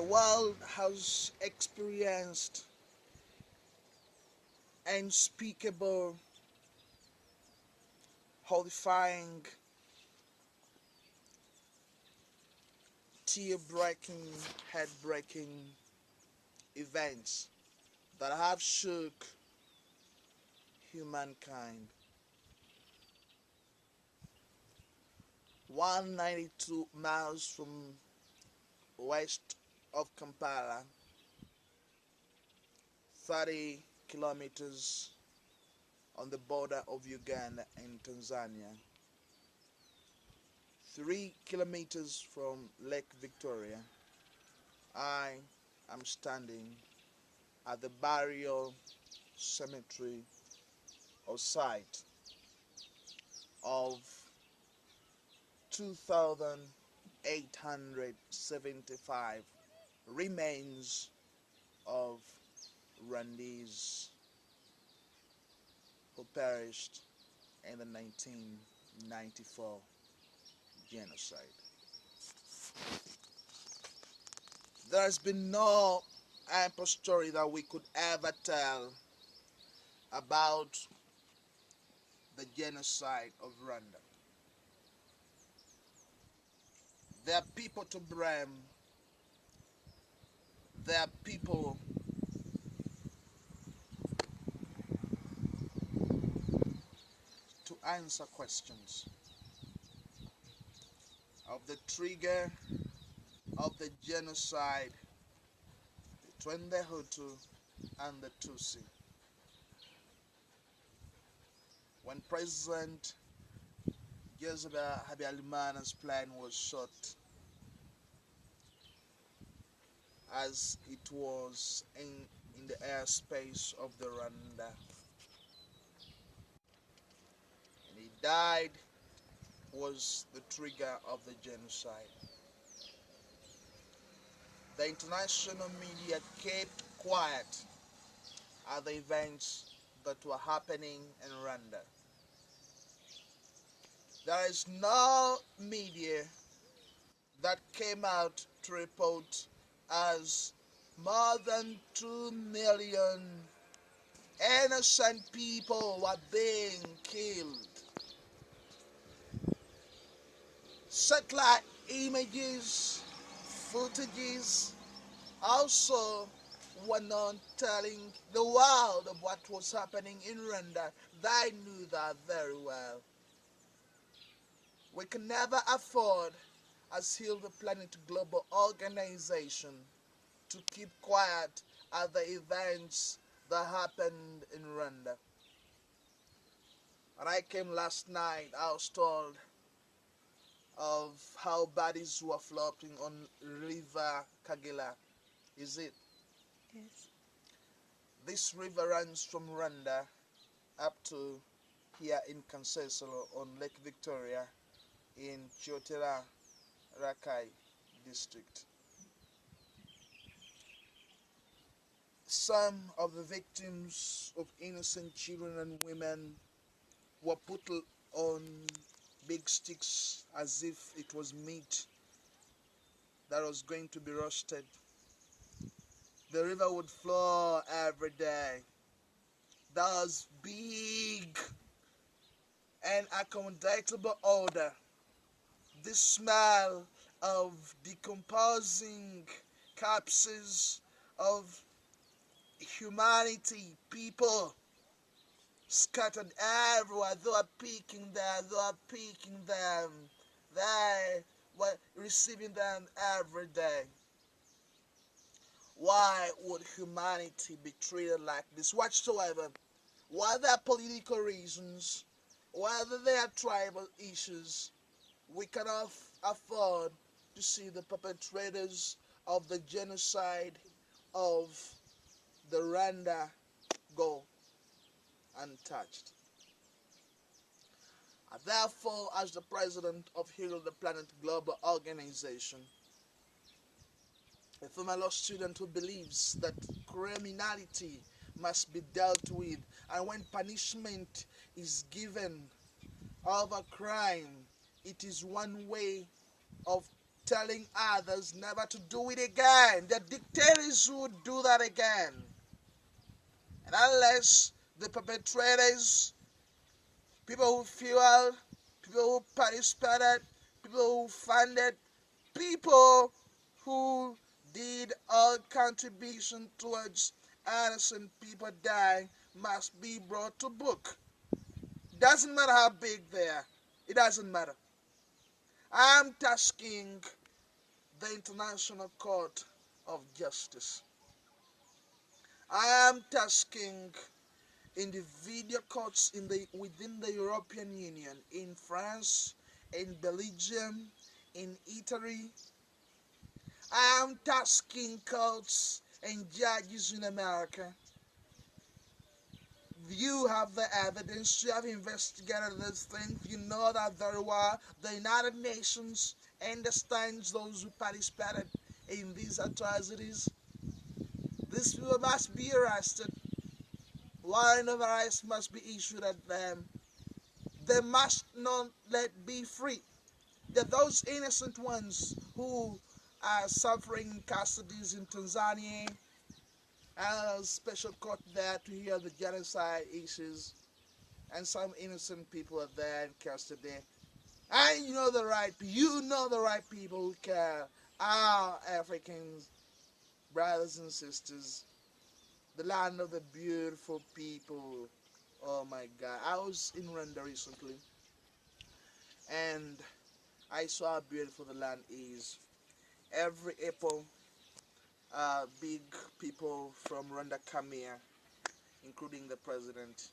The world has experienced unspeakable, horrifying, tear-breaking, head-breaking events that have shook humankind. 192 miles from west of Kampala, 30 kilometers on the border of Uganda and Tanzania, 3 kilometers from Lake Victoria, I am standing at the burial cemetery or site of 2,875 remains of Rwandese who perished in the 1994 genocide. There has been no ample story that we could ever tell about the genocide of Rwanda. There are people to blame. There are people to answer questions of the trigger of the genocide between the Hutu and the Tutsi. When President Joseph Habyarimana's plan was shot, as it was in the airspace of the Rwanda, and he died, was the trigger of the genocide. The international media kept quiet at the events that were happening in Rwanda. There is no media that came out to report as more than 2 million innocent people were being killed. Satellite images, footages also were not telling the world of what was happening in Rwanda. They knew that very well. We can never afford, as Heal the Planet Global Organization, to keep quiet at the events that happened in Rwanda. When I came last night, I was told of how bodies were floating on River Kagera. Is it? Yes. This river runs from Rwanda up to here in Kasensero on Lake Victoria in Chotera Rakai district. Some of the victims of innocent children and women were put on big sticks as if it was meat that was going to be roasted. The river would flow every day. There was big and accommodatable odor. The smell of decomposing corpses of humanity, people scattered everywhere. They were picking them, they were receiving them every day. Why would humanity be treated like this whatsoever? Whether political reasons, whether they are tribal issues, we cannot afford to see the perpetrators of the genocide of the Rwanda go untouched. Therefore, as the president of Heal the Planet Global Organization, a former law student who believes that criminality must be dealt with, and when punishment is given over crime, it is one way of telling others never to do it again. The dictators would do that again. And unless the perpetrators, people who fueled, people who participated, people who funded, people who did all contribution towards innocent people dying must be brought to book. Doesn't matter how big they are. It doesn't matter. I'm tasking the International Court of Justice. I am tasking individual courts within the European Union, in France, in Belgium, in Italy. I am tasking courts and judges in America. You have the evidence, you have investigated these things, you know that very well. The United Nations understands those who participated in these atrocities. These people must be arrested. Warrant of arrest must be issued at them. They must not let be free. They're those innocent ones who are suffering in custodies in Tanzania, and a special court there to hear the genocide issues, and some innocent people are there in custody. And you know the right people who care. Our Africans, brothers and sisters, the land of the beautiful people. Oh my God. I was in Rwanda recently, and I saw how beautiful the land is. Every April, big people from Rwanda come here, including the president,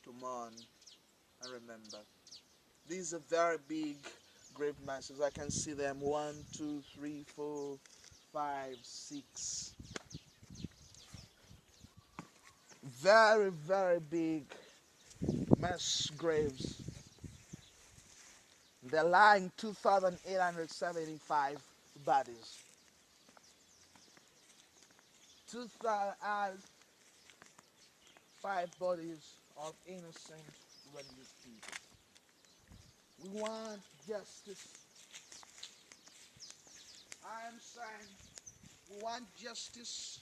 to mourn and remember. These are very big grave masses. I can see them 1, 2, 3, 4, 5, 6. Very, very big mass graves. They're lying 2,875 bodies. 2,005 bodies of innocent Rwandese people. We want justice. I am saying we want justice.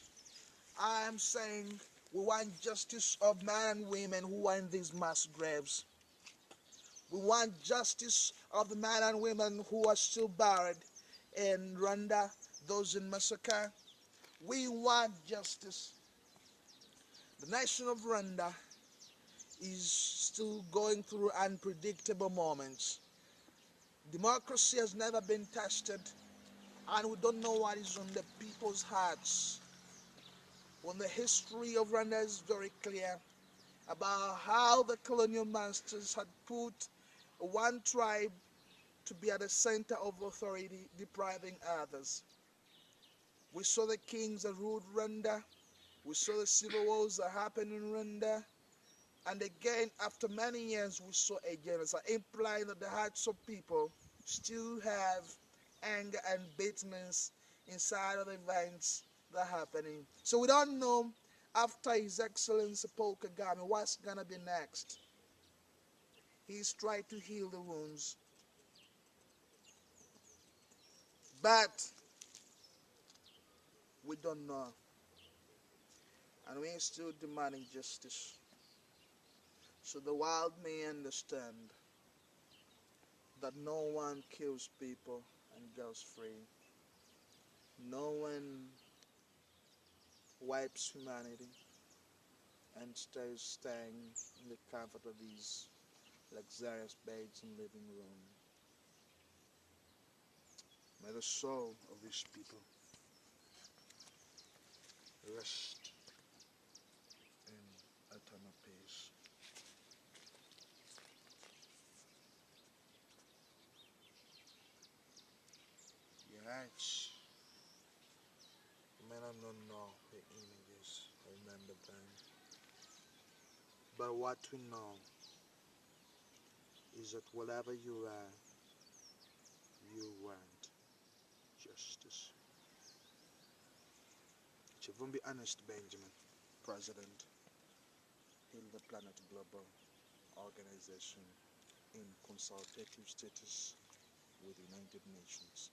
I am saying we want justice of men and women who are in these mass graves. We want justice of the men and women who are still buried in Rwanda, those in massacre. We want justice. The nation of Rwanda is still going through unpredictable moments. Democracy has never been tested, and we don't know what is on the people's hearts. When the history of Rwanda is very clear about how the colonial masters had put one tribe to be at the center of authority, depriving others. We saw the kings that ruled Rwanda. We saw the civil wars that happened in Rwanda. And again, after many years, we saw a genocide, implying that the hearts of people still have anger and bitterness inside of the events that are happening. So we don't know, after His Excellency Paul Kagame, what's going to be next. He's trying to heal the wounds. But we don't know. And we're still demanding justice, so the world may understand that no one kills people and goes free. No one wipes humanity and stays staying in the comfort of these luxurious beds and living room. May the soul of these people rest in eternal peace. Yes, you may not know the images, remember them, but what we know is that whatever you are, you want justice. Kivumbi Earnest Benjamin, President, Heal the Planet Global Organization in consultative status with the United Nations.